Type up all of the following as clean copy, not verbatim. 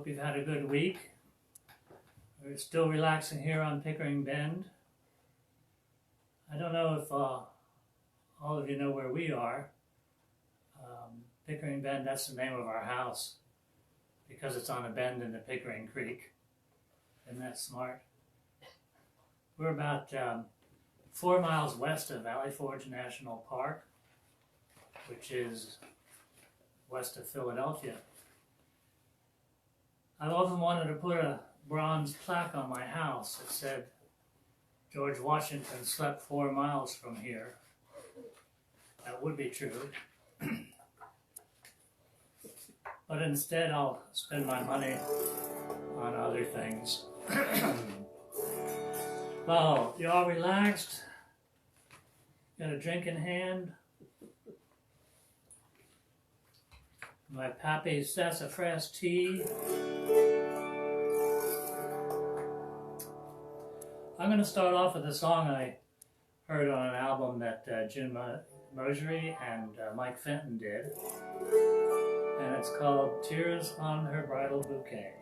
Hope you've had a good week. We're still relaxing here on Pickering Bend. I don't know if all of you know where we are. Pickering Bend, that's the name of our house because it's on a bend in the Pickering Creek. Isn't that smart? We're about 4 miles west of Valley Forge National Park, which is west of Philadelphia. I've often wanted to put a bronze plaque on my house that said, George Washington slept 4 miles from here. That would be true. But instead I'll spend my money on other things. Well, you all relaxed? Got a drink in hand? My Pappy Sassafras tea. I'm going to start off with a song I heard on an album that Jim Mosery and Mike Fenton did. And it's called Tears on Her Bridal Bouquet.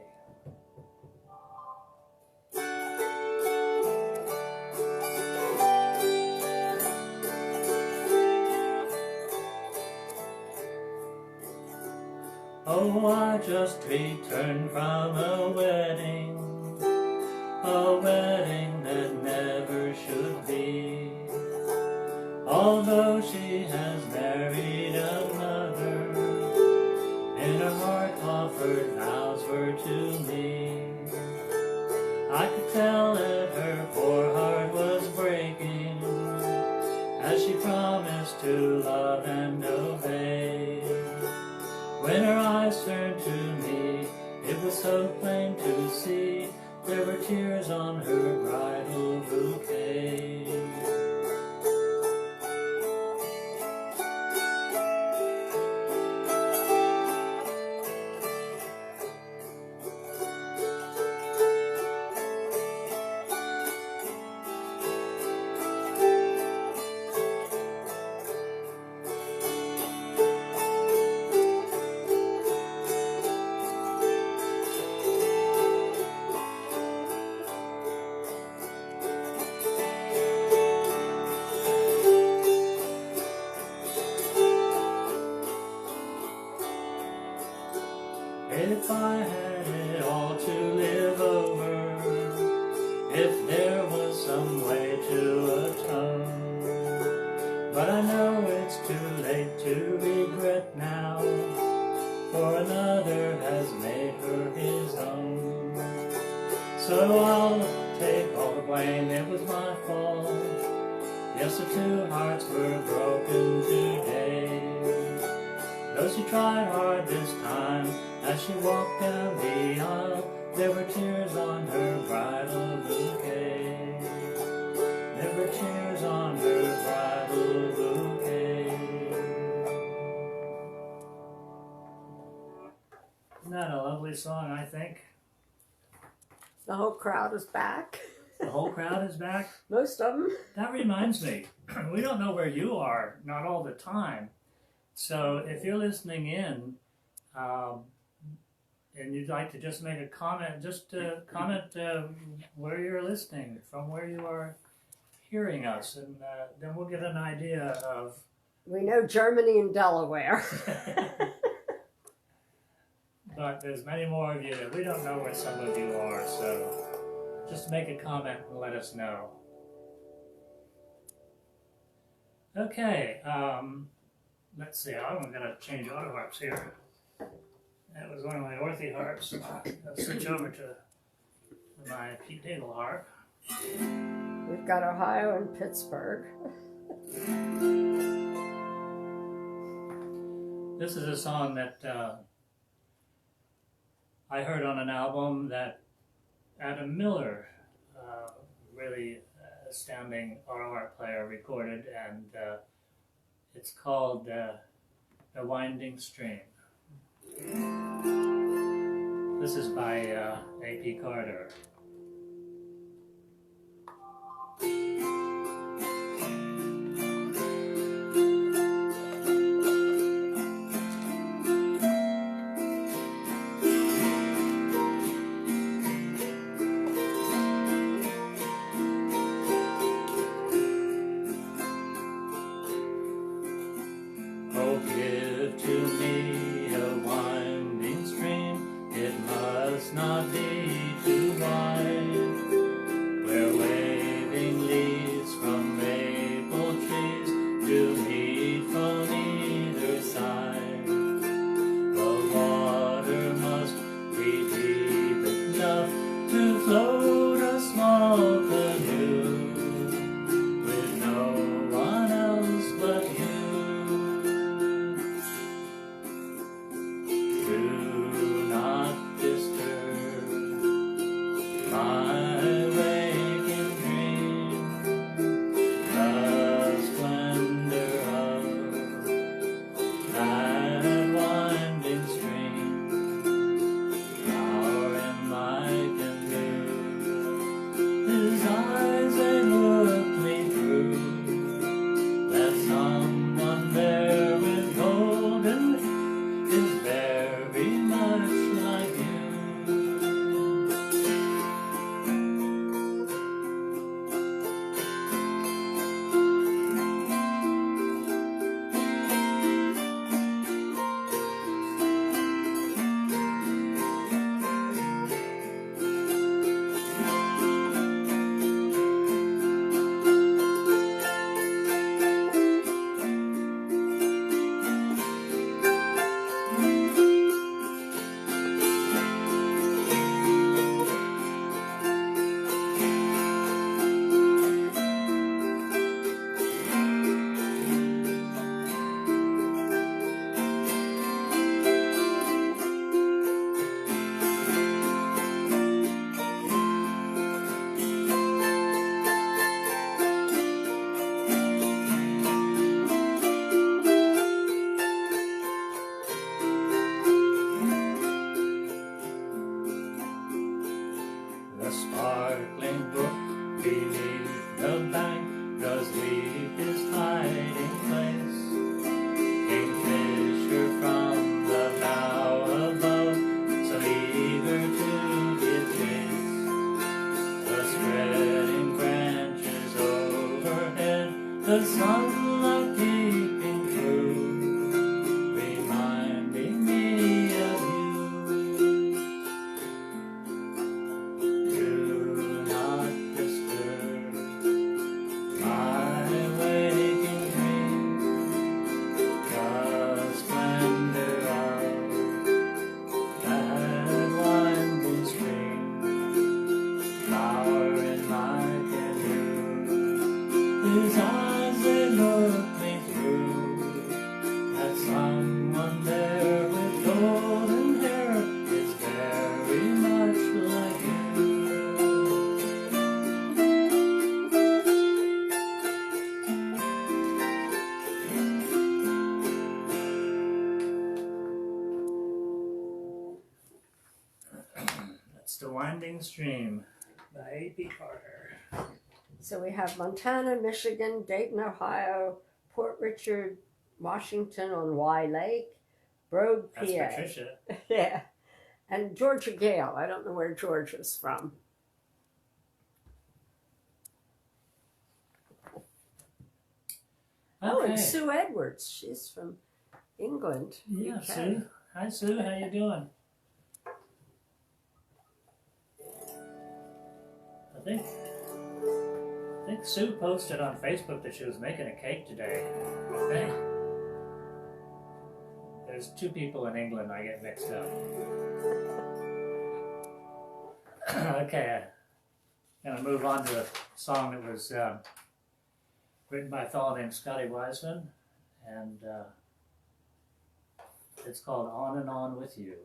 Oh, I just returned from a wedding that never should be. Although she has married another, in her heart offered vows were to me. I could tell that her poor heart was breaking as she promised to love and obey. When her eyes turned to me, it was so plain to see there were tears on her bridal bouquet. If I had it all to live over, if there was some way to atone, but I know it's too late to regret now, for another has made her his own. So I'll take all the blame, it was my fault. Yes, the two hearts were broken today. Though she tried hard this time, as she walked down the aisle, there were tears on her bridal bouquet. There were tears on her bridal bouquet. Isn't that a lovely song, I think? The whole crowd is back. The whole crowd is back? Most of them. That reminds me, we don't know where you are, not all the time. So if you're listening in, and you'd like to just make a comment, just comment where you're listening, from where you are hearing us, and then we'll get an idea of... We know Germany and Delaware. But there's many more of you that we don't know where some of you are, so just make a comment and let us know. Okay, let's see, I'm going to change auto harps here. That was one of my Orthe harps. I'll switch over to my Pete Daigle harp. We've got Ohio and Pittsburgh. This is a song that I heard on an album that Adam Miller, really astounding auto harp player, recorded, and it's called The Winding Stream. This is by A.P. Carter. the sunlight peeping through, reminding me of you. Do not disturb my waking dream, the splendor of that winding stream, flower in my canoe. His eyes, they look me through, at someone there with golden hair is very much like you. That's The Winding Stream by A.P. Carter. So we have Montana, Michigan, Dayton, Ohio, Port Richard, Washington on Y Lake, Brogue, PA. That's Patricia. Yeah. And Georgia Gale. I don't know where Georgia's from. Oh, and Okay. Sue Edwards. She's from England. Yeah, UK. Sue. Hi, Sue. How you doing? I think Sue posted on Facebook that she was making a cake today. I think. There's two people in England I get mixed up. Okay, I'm gonna move on to a song that was written by a fellow named Scotty Wiseman, and it's called On and On With You.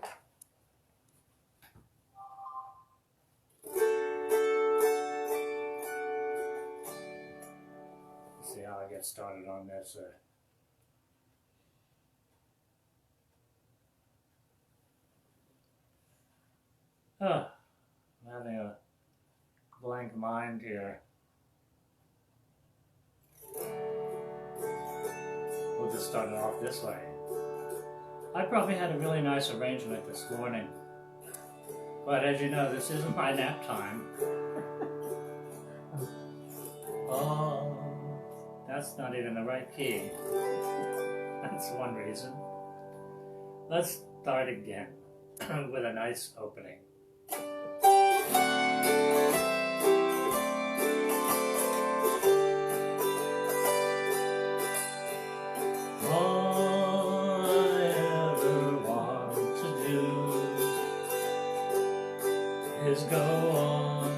See how I get started on this. I'm having a blank mind here. We'll just start it off this way. I probably had a really nice arrangement this morning, but as you know, this isn't my nap time. Oh, that's not even the right key. That's one reason. Let's start again with a nice opening. All I ever want to do is go on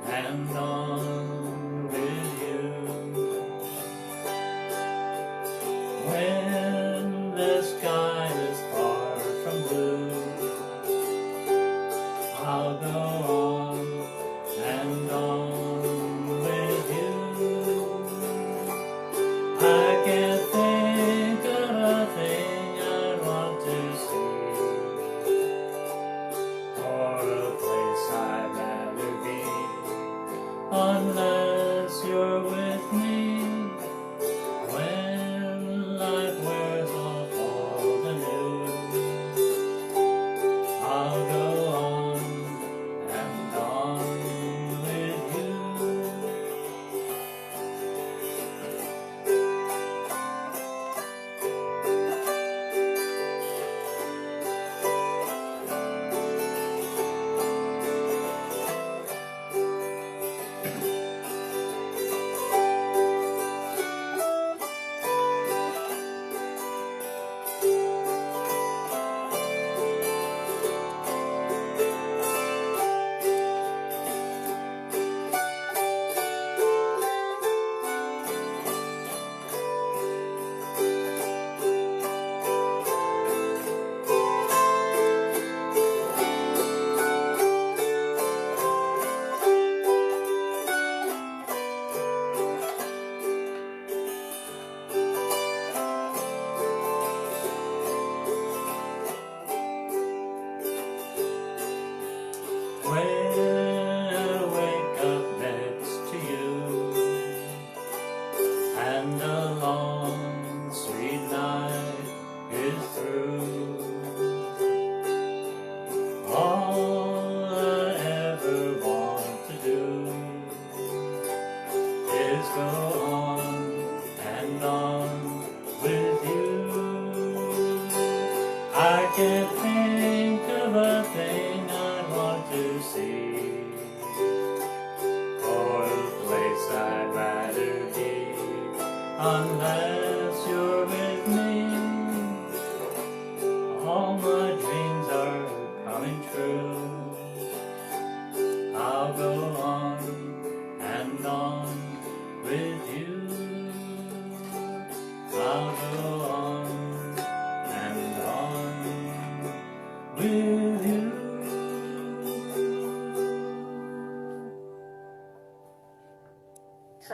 and on with you. When the sky is far from blue, I'll go on and on with you. I can't think of a thing I want to see, or a place I'd rather be.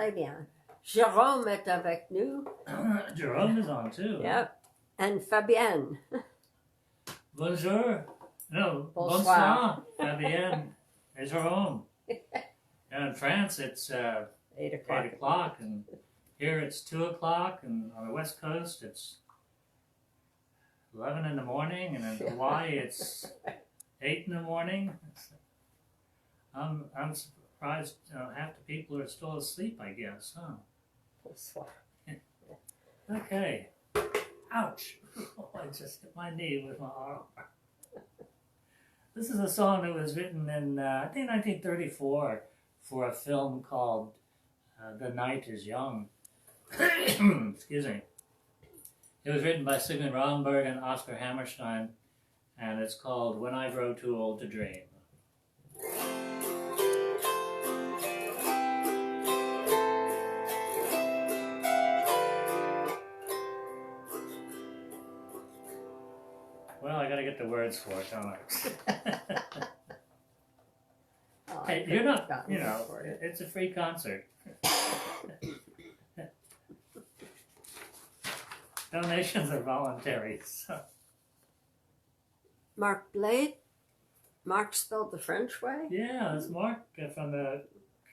Très bien. Jérôme est avec nous. Jerome is on too. Yep. And Fabienne. Bonjour. No, Bonsoir. Fabienne et Jerome. And in France, it's 8 o'clock. 8 o'clock, and here it's 2 o'clock, and on the West Coast, it's 11 in the morning, and in Hawaii, it's 8 in the morning. I'm surprised half the people are still asleep, I guess, huh? Bonsoir. Okay. Ouch. I just hit my knee with my arm. This is a song that was written in, I think, 1934 for a film called The Night is Young. Excuse me. It was written by Sigmund Romberg and Oscar Hammerstein, and it's called When I Grow Too Old to Dream. Well, I gotta get the words for it, don't I? Oh, Hey, you're not, you know, it's a free concert. Donations are voluntary, so. Mark Blake? Mark spelled the French way? Yeah, that's Mark from the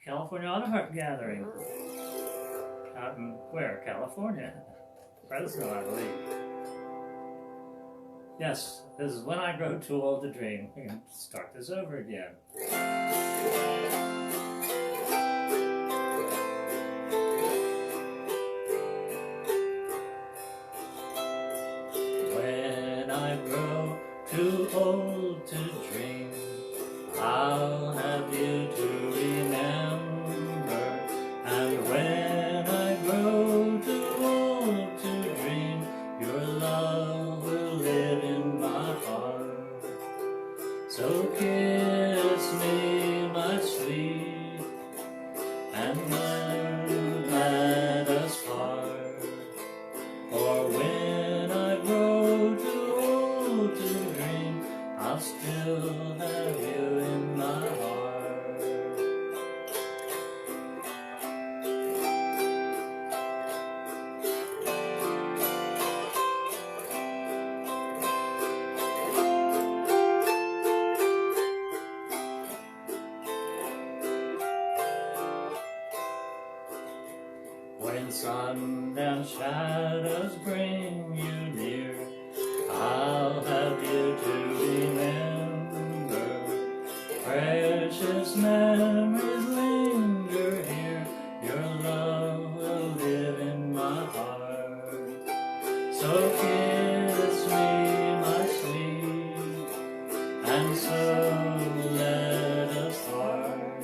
California Auto Art Gathering. Oh. Out in where? California? Fresno, I believe. Yes, this is When I Grow Too Old to Dream. We can start this over again. When I grow too old to dream, I'll have you to remember. And when I grow too old to dream, your love will live in my heart. So kiss me, my sweet, and then let us part. For when I grow too old to dream, I'll still have you in my heart. When sun and shadows bring you near, I'll have you to remember. Precious memories linger here, your love will live in my heart. So kiss me, my sweet, and so let us part.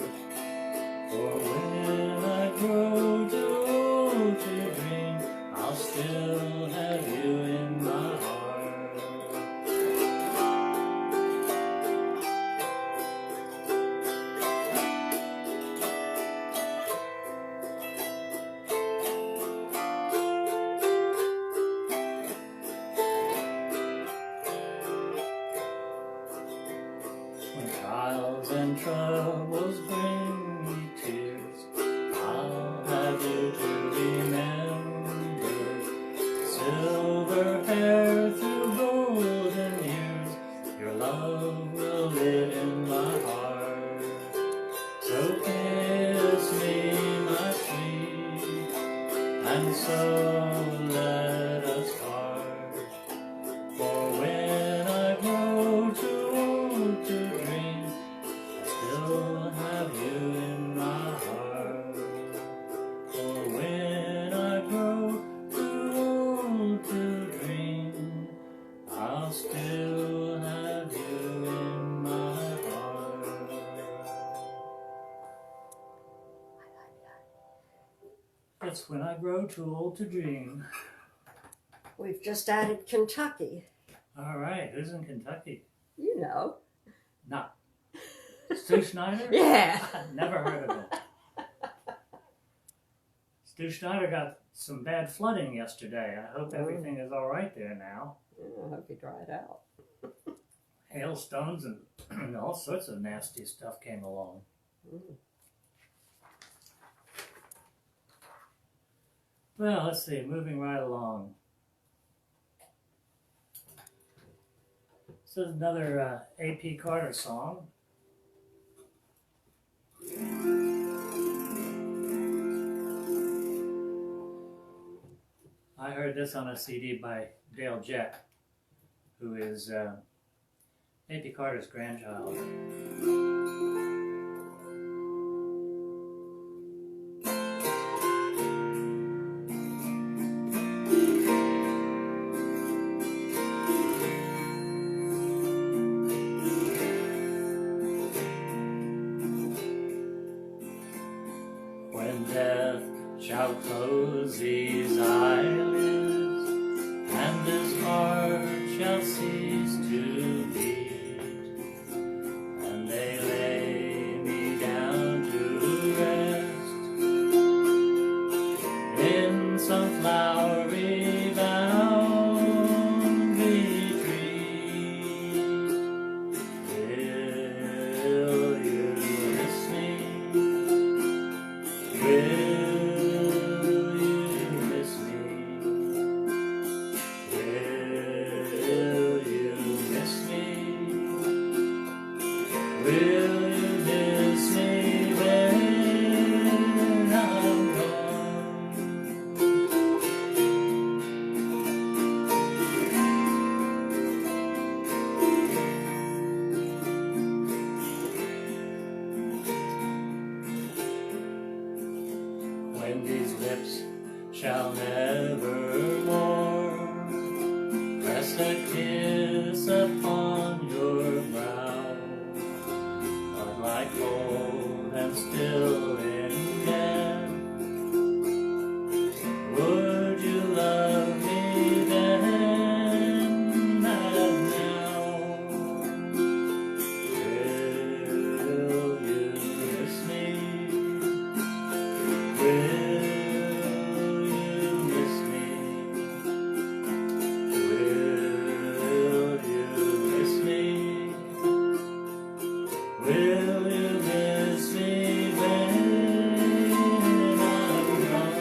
For when I grow too old to dream, I'll still have you in my heart. When trials and troubles bring me tears, I'll have you to remember. Silver hair through golden years, your love will live in my heart. So kiss me, my sweet, and so let us part. For when I grow too old to dream, I still have you in my heart. For when I grow too old to dream, I'll still have you in my heart. That's When I Grow Too Old to Dream. We've just added Kentucky. All right, who's in Kentucky? You know. No. Stu Schneider? Yeah. Never heard of him. Stu Schneider got some bad flooding yesterday. I hope everything is all right there now. Yeah, I hope you dried out. Hailstones and all sorts of nasty stuff came along. Mm. Well, let's see, moving right along. This is another A.P. Carter song. I heard this on a CD by Dale Jett, who is A.P. Carter's grandchild. When death shall close these eyelids, and this heart shall cease to beat, and they lay me down to rest in some flowery bound retreat, will you miss me? Will you miss me? Will you miss me? Will you miss me when I'm gone? When these lips shall nevermore press a kiss upon your brow, but like cold and still in death, would you love me then and now? Will you miss me? Will you miss me? Will you miss me? Will you miss me when I'm gone?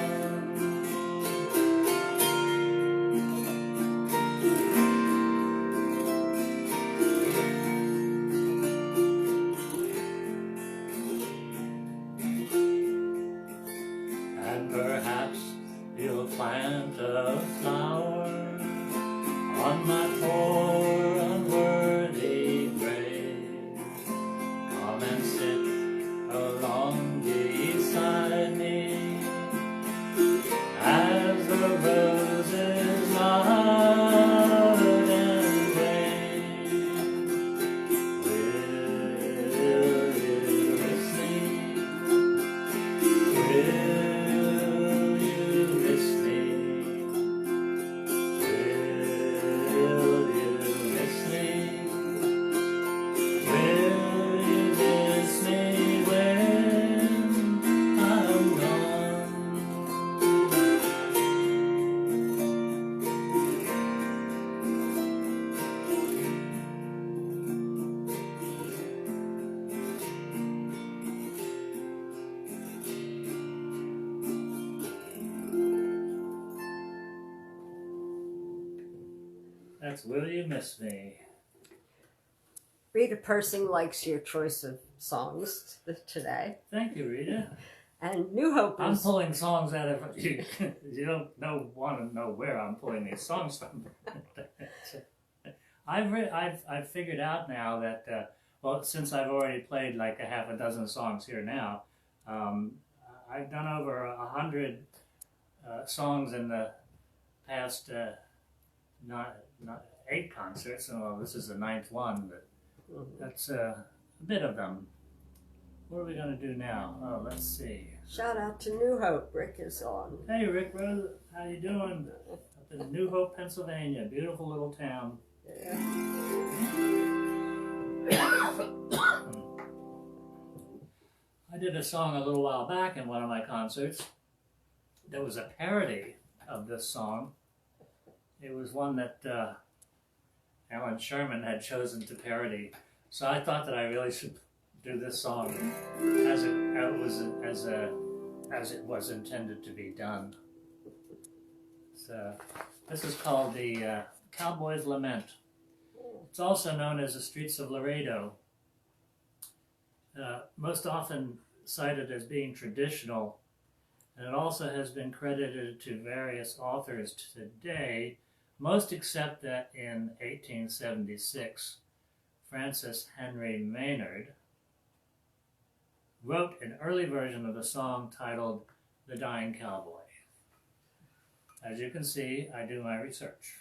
And perhaps you'll plant a flower on my poor unworthy grave. Come and sit along beside me as the roses bud and wave. Will you miss me? Will you miss me? Will you miss me? Will you miss me when I'm gone? That's Will You Miss Me? Rita Persing likes your choice of songs today. Thank you, Rita. And New Hope I'm is... pulling songs out of you. You don't want to know where I'm pulling these songs from. I've figured out now that well, since I've already played like a half a dozen songs here now, I've done over 100 songs in the past not 8 concerts. Well, this is the 9th one, but that's a bit of them. What are we going to do now? Oh, let's see. Shout out to New Hope. Rick is on. Hey, Rick Rose, how you doing? Up in New Hope, Pennsylvania, beautiful little town. Yeah. I did a song a little while back in one of my concerts. There was a parody of this song. It was one that Alan Sherman had chosen to parody. So I thought that I really should do this song as it was intended to be done. This is called the Cowboy's Lament. It's also known as the Streets of Laredo. Most often cited as being traditional, and it also has been credited to various authors today, most except that in 1876, Francis Henry Maynard wrote an early version of the song titled The Dying Cowboy. As you can see, I do my research.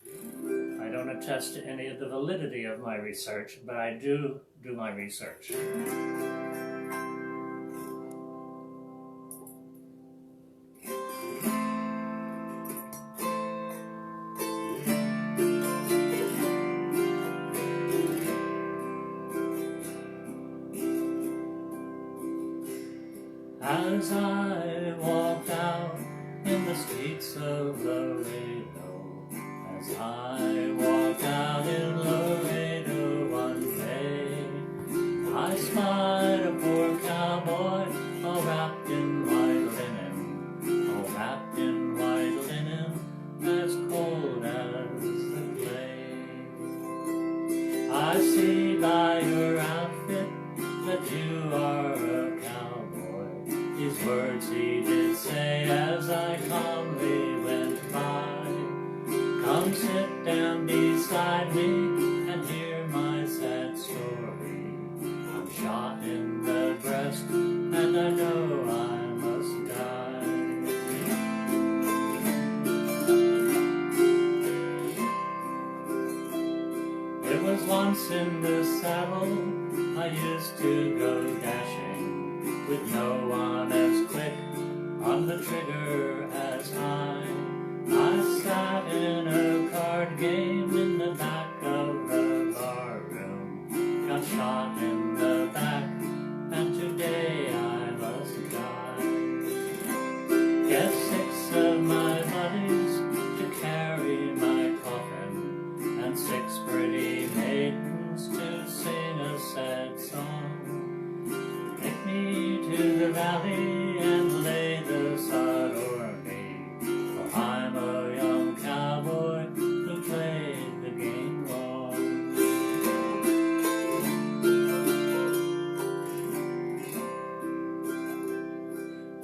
I don't attest to any of the validity of my research, but I do my research. As I walked out in the streets of Laredo, as I walked out in Laredo one day, I spied a poor cowboy all wrapped in white linen, all wrapped in white linen, as cold as the clay. I see by your outfit that you are a cowboy. These words he did say as I calmly went by. Come sit down beside me and hear my sad story. I'm shot in the breast and I know I must die. It was once in the saddle I used to go dashing, with no one as quick on the trigger as I. I sat in a card game in the back of the bar room, got shot in the back, and today I must die. Get 6 of my buddies to carry my coffin, and 6 pretty maidens to sing a sad song. Take me to the valley and lay the sod o'er me, for I'm a young cowboy who played the game long.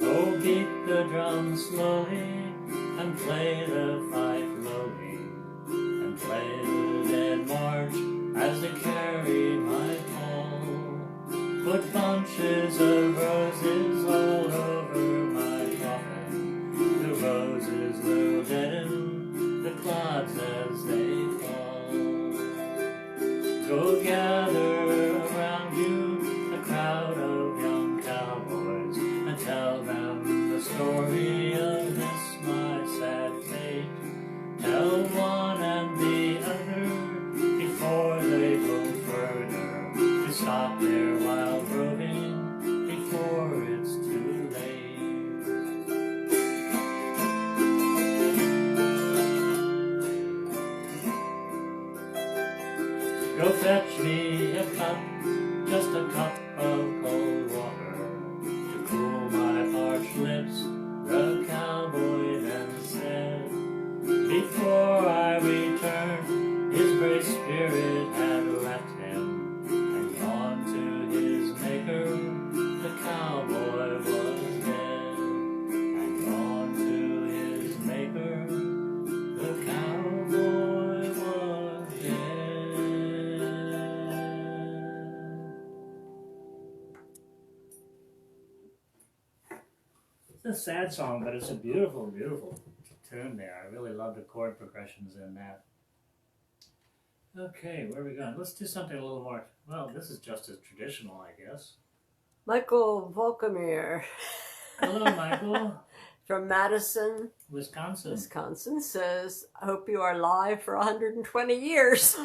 Oh, beat the drum slowly and play the fife lowly, and play the dead march as they carry my pall. Put bunches of roses all over my coffin. The roses will deaden the clods as they fall. Go gather around you a crowd of young cowboys and tell them the story of this my sad fate. Tell one and the other before they go further to stop their wild roving before it's too late. Go fetch me a cup, just a cup of cold water, to cool my parched lips, the cowboy then said. Before I returned, his brave spirit had left him, and gone to his maker, the cowboy was dead. And gone to his maker, the cowboy was dead. It's a sad song, but it's a beautiful, beautiful tune there. I really love the chord progressions in that. Okay, where are we going? Let's do something a little more, well, this is just as traditional, I guess. Michael Volkamir Hello, Michael. from Madison, Wisconsin. Wisconsin says, I hope you are live for 120 years.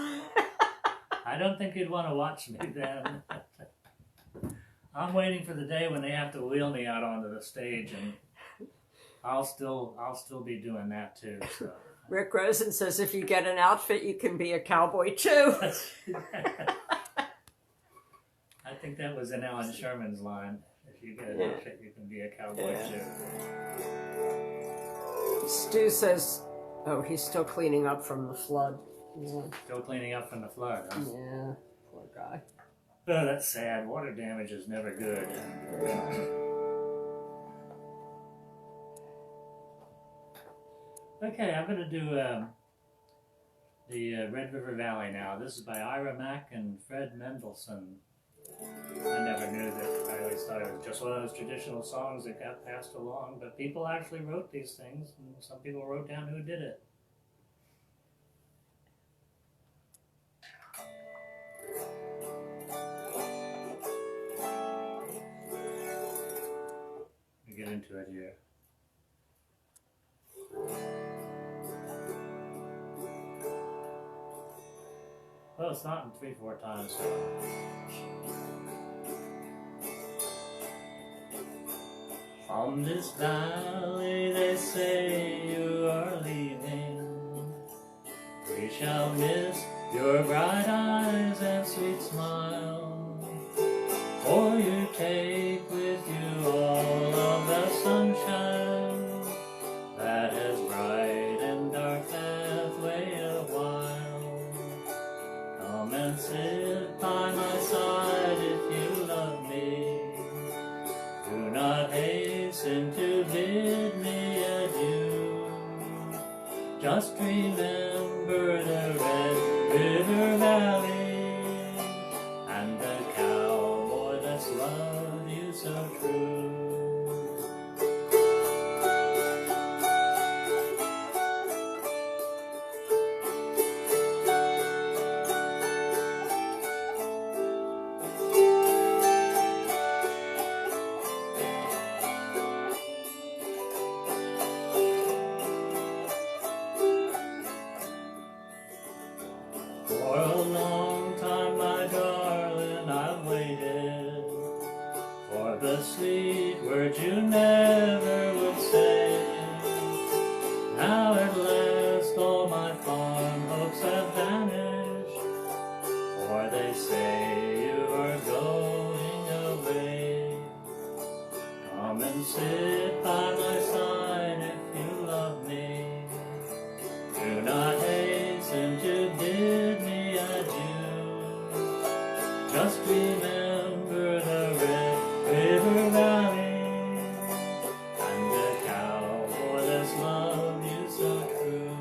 I don't think you'd want to watch me then. I'm waiting for the day when they have to wheel me out onto the stage, and I'll still be doing that too. So. Rick Rosen says if you get an outfit, you can be a cowboy too. I think that was in Alan Sherman's line. If you get an outfit, you can be a cowboy too. Stu says, oh, he's still cleaning up from the flood. Yeah. Still cleaning up from the flood, huh? Yeah, poor guy. Oh, that's sad. Water damage is never good. Okay, I'm going to do the Red River Valley now. This is by Ira Mack and Fred Mendelssohn. I never knew that. I always thought it was just one of those traditional songs that got passed along, but people actually wrote these things, and some people wrote down who did it. Let me get into it here. Well, it's not in 3/4 times, so. From this valley they say you are leaving. We shall miss your bright eyes and sweet smile, for you take with you all of the sunshine that has brightened our pathway a while. Come and sit by my side if you love me. Do not hasten to bid me adieu. Just remember the Red River Valley and the cowboy that's loved you so true. For a long time, my darling, I've waited for the sweet words you never would say. Now at last all my fond hopes have vanished, for they say you are going away. Come and sit by my side if you love me. Do not hasten to bid me adieu. Just remember the Red River Valley and the cowboy that's loved you so true.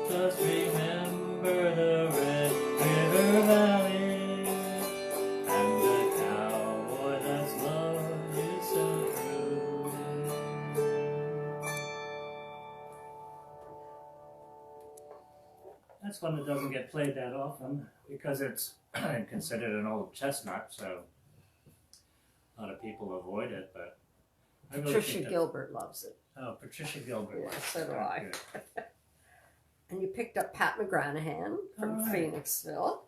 Just remember the Red River Valley and the cowboy that's loved you so true. That's one that doesn't get played that often because it's considered an old chestnut, so a lot of people avoid it, but I really Patricia think that, Gilbert loves it. oh, Patricia Gilbert. Yeah, so do Oh, I. good. And you picked up Pat McGranahan from All right. Phoenixville.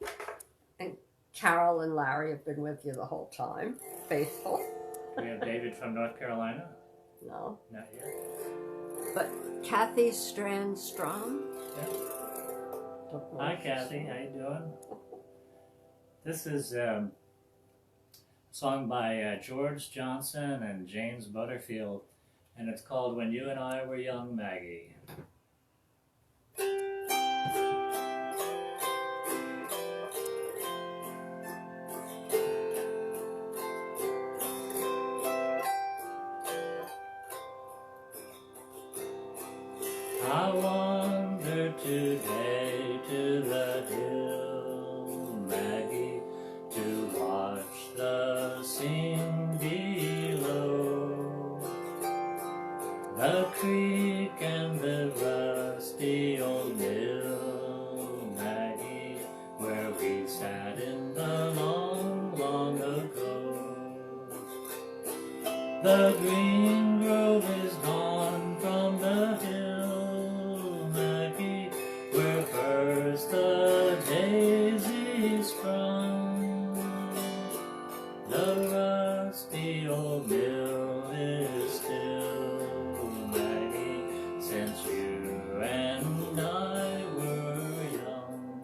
And Carol and Larry have been with you the whole time. Faithful. We have David from North Carolina. No. Not yet. But Kathy Strandstrom. Yeah. Don't know Hi, if Kathy. she's- How you doing? This is a song by George Johnson and James Butterfield, and it's called When You and I Were Young, Maggie. I wander today to the hill, Maggie, to watch the scene below. The creek and the rusty old mill, Maggie, where we sat in the long, long ago. The green grove is gone from the hill, Maggie, where first the daisy sprung. The rusty old mill is still, Maggie, since you and I were young.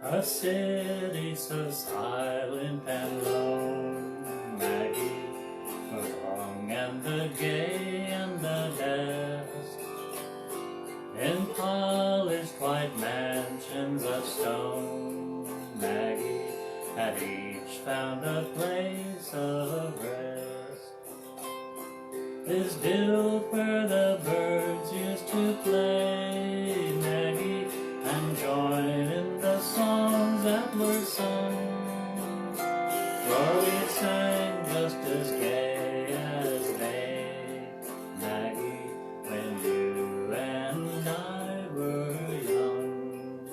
A city so silent and lone, Maggie, the wrong and the gay and the desk, in polished white mansions of stone, Maggie had each found a place of rest. Is built where the birds used to play, Maggie, and join in the songs that were sung. For we sang just as gay as they, Maggie, when you and I were young.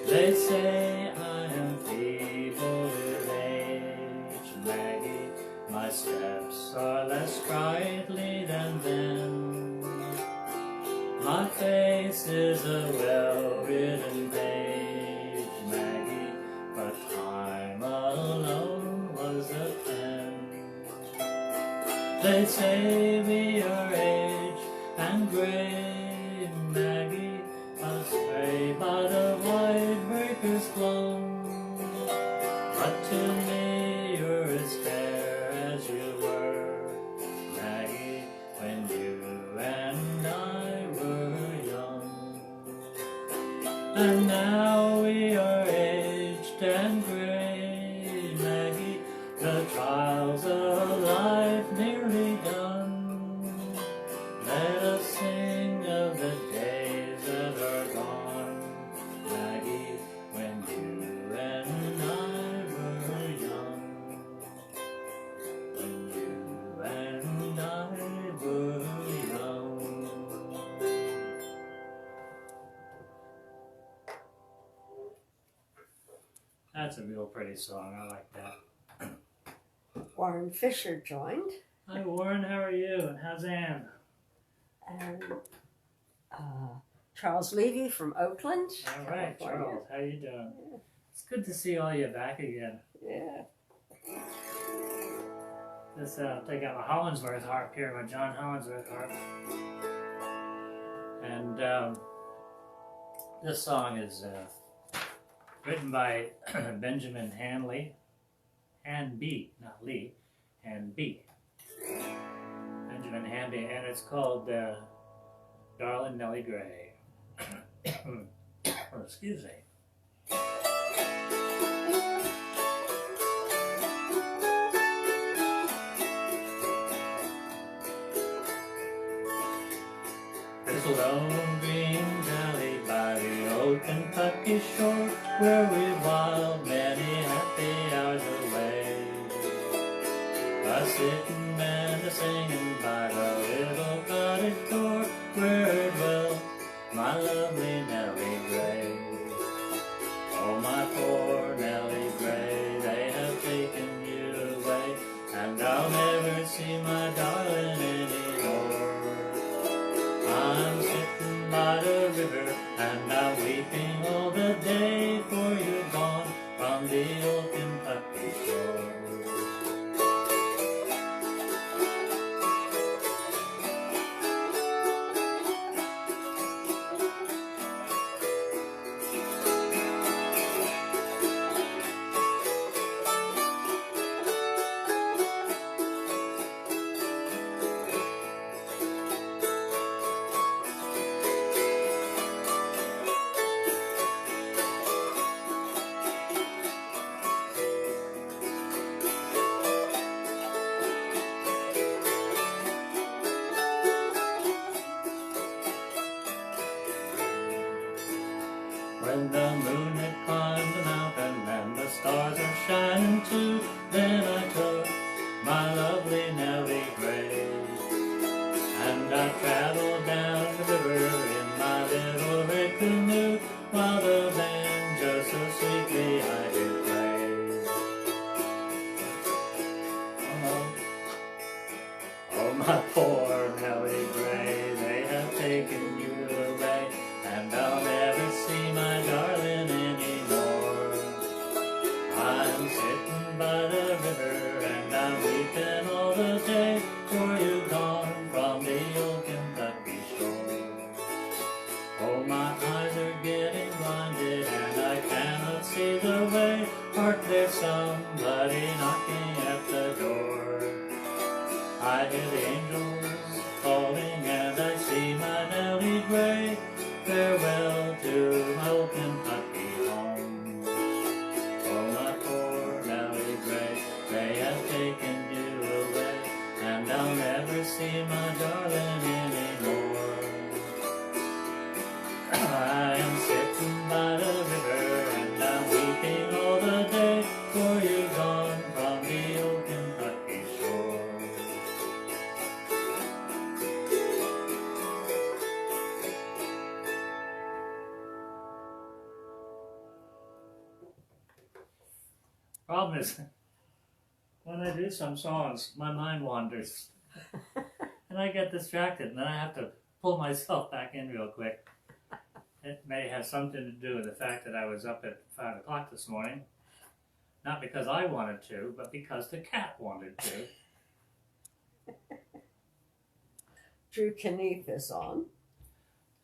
They say I am feeble with age, Maggie, my steps are less sprightly than then. My face is a well-written page, Maggie, but time alone was a pen. They say we are aged and gray, Maggie, astray by the white breakers flown. But to me you're as fair as you were, Maggie, when you and I were young. And now we are aged and gray, Maggie, the trials of life nearly done. Let us sing of the days that are gone, Maggie, when you and I were young. When you and I were young. That's a real pretty song. I like that. Warren Fisher joined, Hi Warren, how are you? And how's Ann? and Charles Levy from Oakland, All right, California. Charles, how you doing? It's good to see all you back again. Yeah. Just take out my Hollinsworth harp here, my John Hollinsworth harp. And this song is written by Benjamin Hanley, Hanby, not Lee, Hanby. Benjamin Hanby, and it's called Darling Nellie Gray. Oh, excuse me. This lone green valley by the old Kentucky shore, where we whiled many happy hours away, a-sittin' and a-singin' by the little cottage door, where dwelt my lovely Nellie Gray. Oh, my poor Nellie Gray, they have taken you away, and I'll never see my darling anymore. I'm sitting by the river, and I'm weeping all the day, for you're gone from the old Kentucky shore. When the moon had climbed the mountain and the stars are shining too, then I took my lovely Nellie Gray, and I traveled down the river in my little red canoe, while the banjo so sweetly I did play. Oh, my poor Nellie Gray, they have taken you away, and I'll never see my darling anymore. I'm sitting by the river, and I'm weeping all the day, for you've gone from the old Kentucky shore. Oh, my eyes are getting blind, Problem is, when I do some songs, my mind wanders. And I get distracted, and then I have to pull myself back in real quick. It may have something to do with the fact that I was up at 5 o'clock this morning. Not because I wanted to, but because the cat wanted to. Drew Knief is on.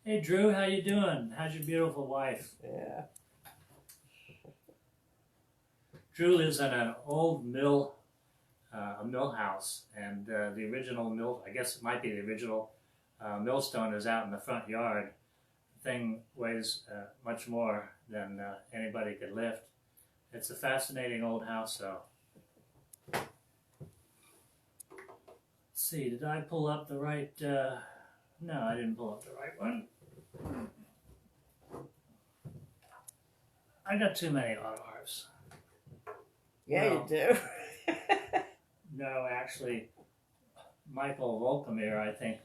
Hey Drew, how you doing? How's your beautiful wife? Yeah. Drew lives in an old mill, a mill house, and the original mill, I guess it might be the original millstone is out in the front yard. The thing weighs much more than anybody could lift. It's a fascinating old house, though. Let's see, did I pull up the right... No, I didn't pull up the right one. I got too many auto harps. Yeah, Well, you do. No, actually, Michael Volkamir, I think,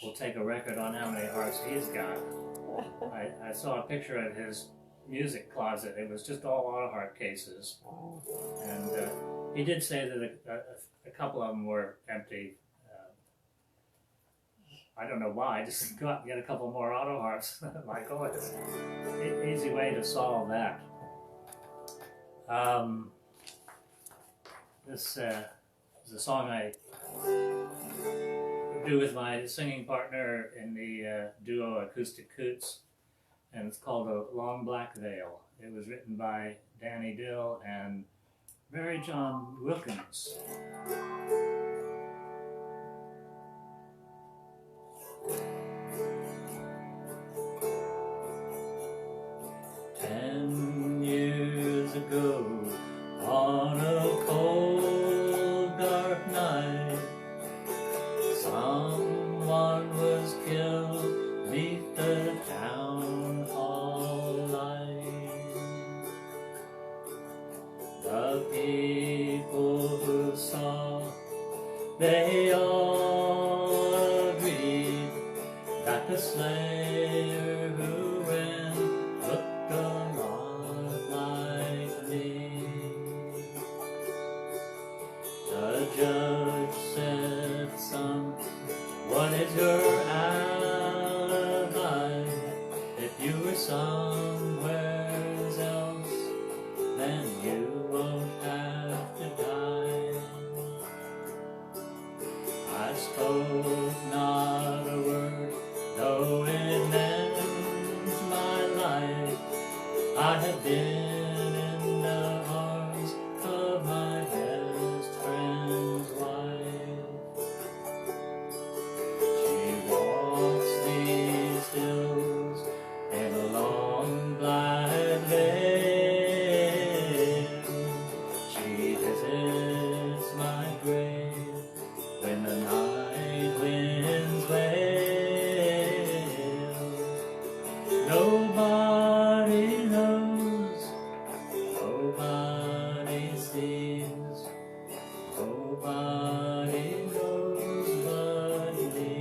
will take a record on how many harps he's got. I saw a picture of his music closet. It was just all auto harp cases. And he did say that a couple of them were empty. I don't know why. Just go out and get a couple more auto harps, Michael. It's an easy way to solve that. This is a song I do with my singing partner in the duo Acoustic Coots, and it's called A Long Black Veil. It was written by Danny Dill and Mary John Wilkins. Ago, on a cold, dark night, someone was killed beneath the town hall light. The people who saw, they all agreed that the slayer who ran looked a lot like me. The judge said, son, what is your alibi? If you were somewhere else, then you won't have to die. I spoke not a word, though it meant my life. I have been in the arms of my best friend's wife. She walks these hills in a long black veil. She visits my grave when the night winds wail. Nobody knows, nobody sees, nobody knows but me.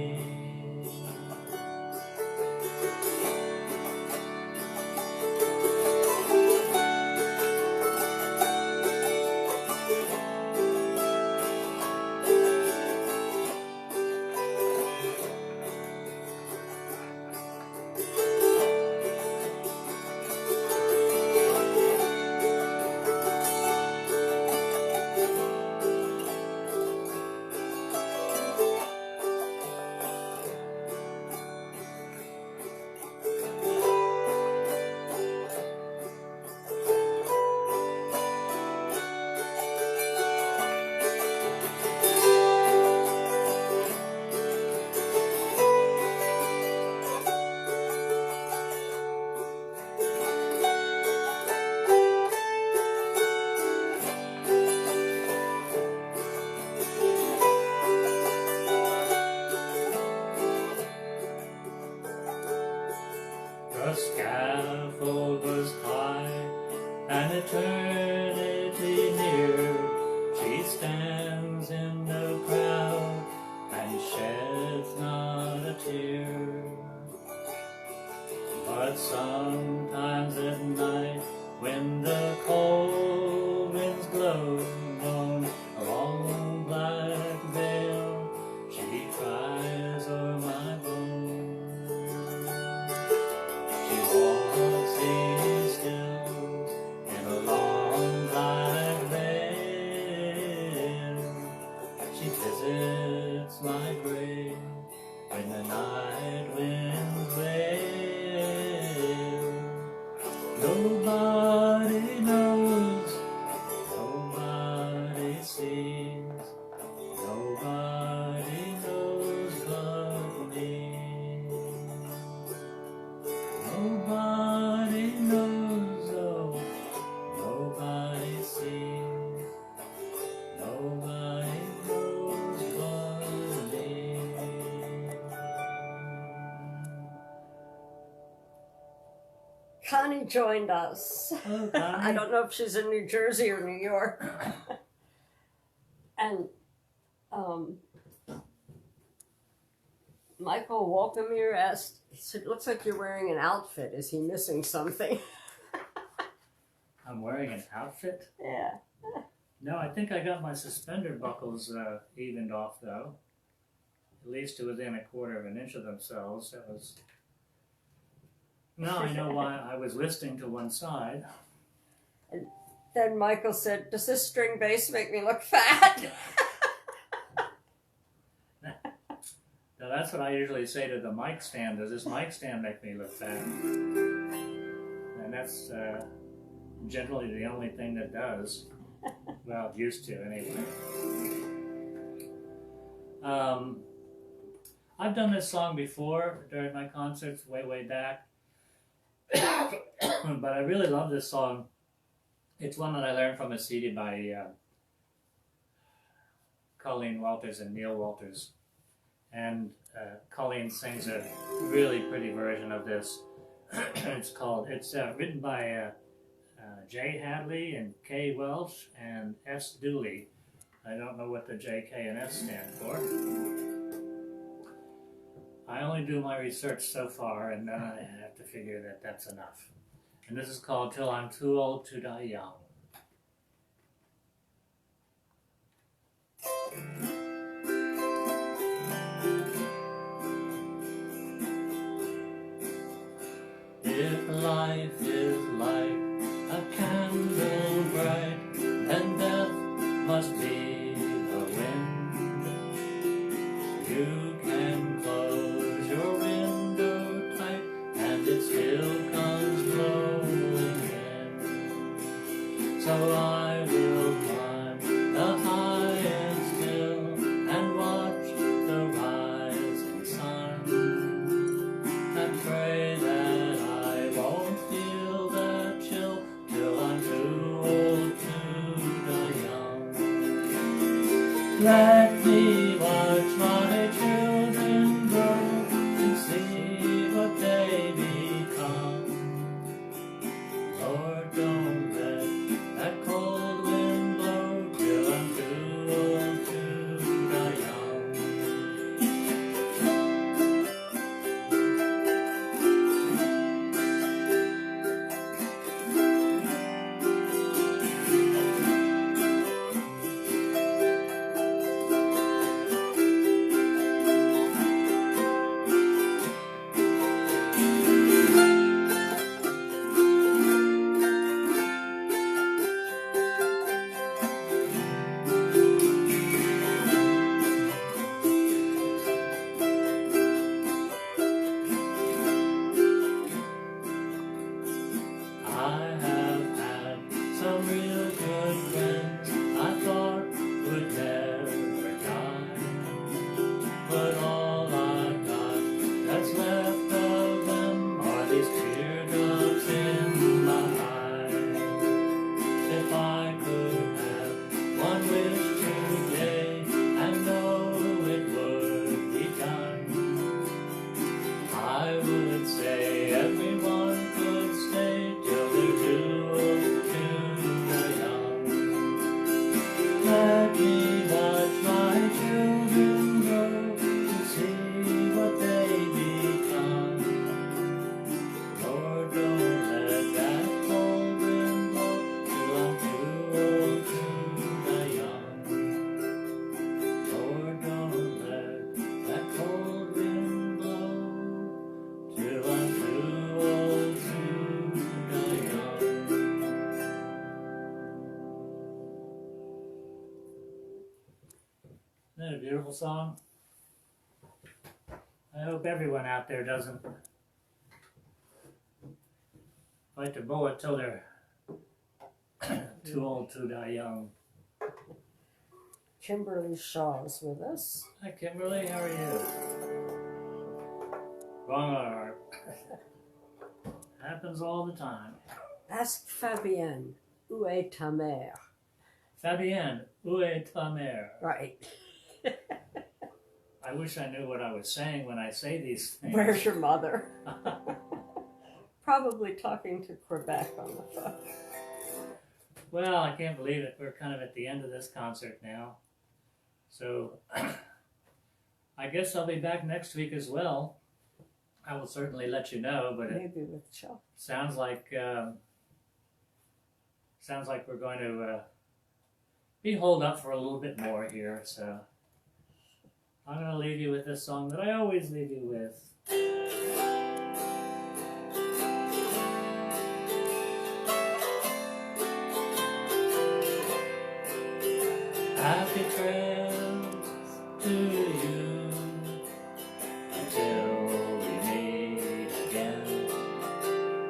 The scaffold was high, and eternity near. She stands in the crowd and sheds not a tear. But sometimes at night, when the cold winds Nobody knows, nobody sees, nobody knows but me. Nobody knows, oh, nobody sees, nobody knows but me. Connie joined us. Oh, Connie. I don't know if she's in New Jersey or New York. And Michael Walkamir asked, he said, looks like you're wearing an outfit. Is he missing something? I'm wearing an outfit? Yeah. No, I think I got my suspender buckles evened off, though. At least to within 1/4 of an inch of themselves. That was... Now I know why I was listing to one side. And then Michael said, does this string bass make me look fat? Now that's what I usually say to the mic stand. Does this mic stand make me look fat? And that's generally the only thing that does. Well, used to anyway. I've done this song before during my concerts way back. But I really love this song. It's one that I learned from a CD by Colleen Walters and Neil Walters. And Colleen sings a really pretty version of this. It's written by Jay Hadley and Kay Welch and S. Dooley. I don't know what the J, K, and S stand for. I only do my research so far, and then I have to figure that that's enough. And this is called Till I'm Too Old to Die Young. If life is like a candle bright, then death must be the wind. You can close your window tight, and it still comes blowing in. So I will climb the high and still, and watch the rising sun, and pray that I won't feel the chill till I'm too old to die young. Let me watch my children grow and see what they become. Lord, don't let that cold wind blow till I'm too old to die young. I have had some real good friends I thought would never die, but all I've got that's left of them are these teardrops in my eyes. If I could have one wish today and know it would be done, I would say everyone could stay till they're too old to die young. Let me watch my children grow to see what they become. Lord, don't let that cold wind blow till I'm too old to die young. Lord, don't let that cold wind blow till I'm too old to die young. Isn't that a beautiful song? I hope everyone out there doesn't like to bow it till they're too old to die young. Kimberly Shaw's with us. Hi, Kimberly. How are you? Wrong harp. Happens all the time. Ask Fabienne, où est ta mère? Fabienne, où est ta mère? Right. I wish I knew what I was saying when I say these things. Where's your mother? Probably talking to Quebec on the phone. Well, I can't believe it. We're kind of at the end of this concert now. So I guess I'll be back next week as well. I will certainly let you know, but Maybe with Chuck. sounds like we're going to be holed up for a little bit more here. So I'm going to leave you with this song that I always leave you with. Happy trails to you until we meet again.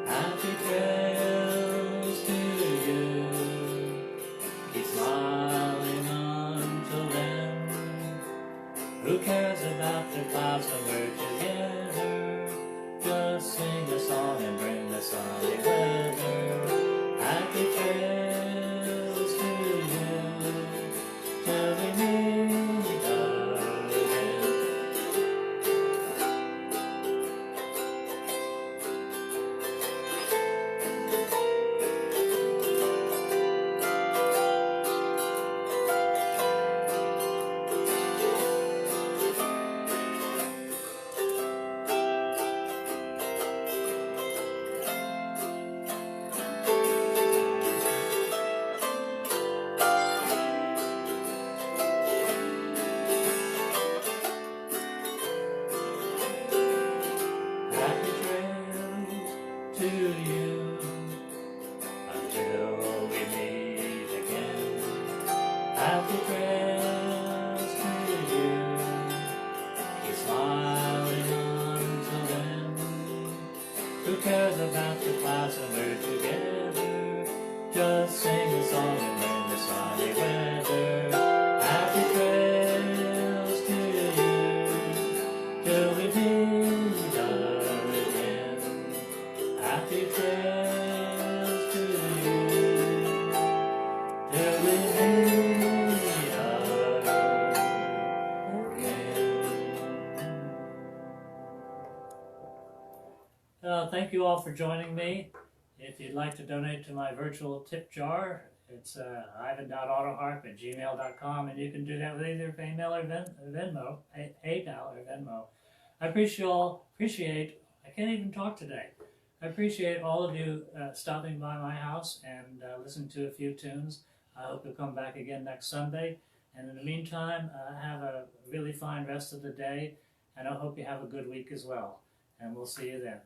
Happy trails to you. Keep smiling until then. Who cares about the clouds when we're together? Just sing a song and bring the sunny weather. Happy trails to you till we meet again. Happy trails to you until we meet again. Happy trails to you. Keep smiling until then. Who cares about the clouds when we're together? Just sing a song and bring the sunny weather. Happy trails to you till we meet again. Happy trails to you till we meet again. Thank you all for joining me. If you'd like to donate to my virtual tip jar, it's ivan.autoharp@gmail.com, and you can do that with either PayPal or Venmo. PayPal or Venmo. I appreciate. I can't even talk today. I appreciate all of you stopping by my house and listening to a few tunes. I hope you'll come back again next Sunday. And in the meantime, have a really fine rest of the day, and I hope you have a good week as well. And we'll see you then.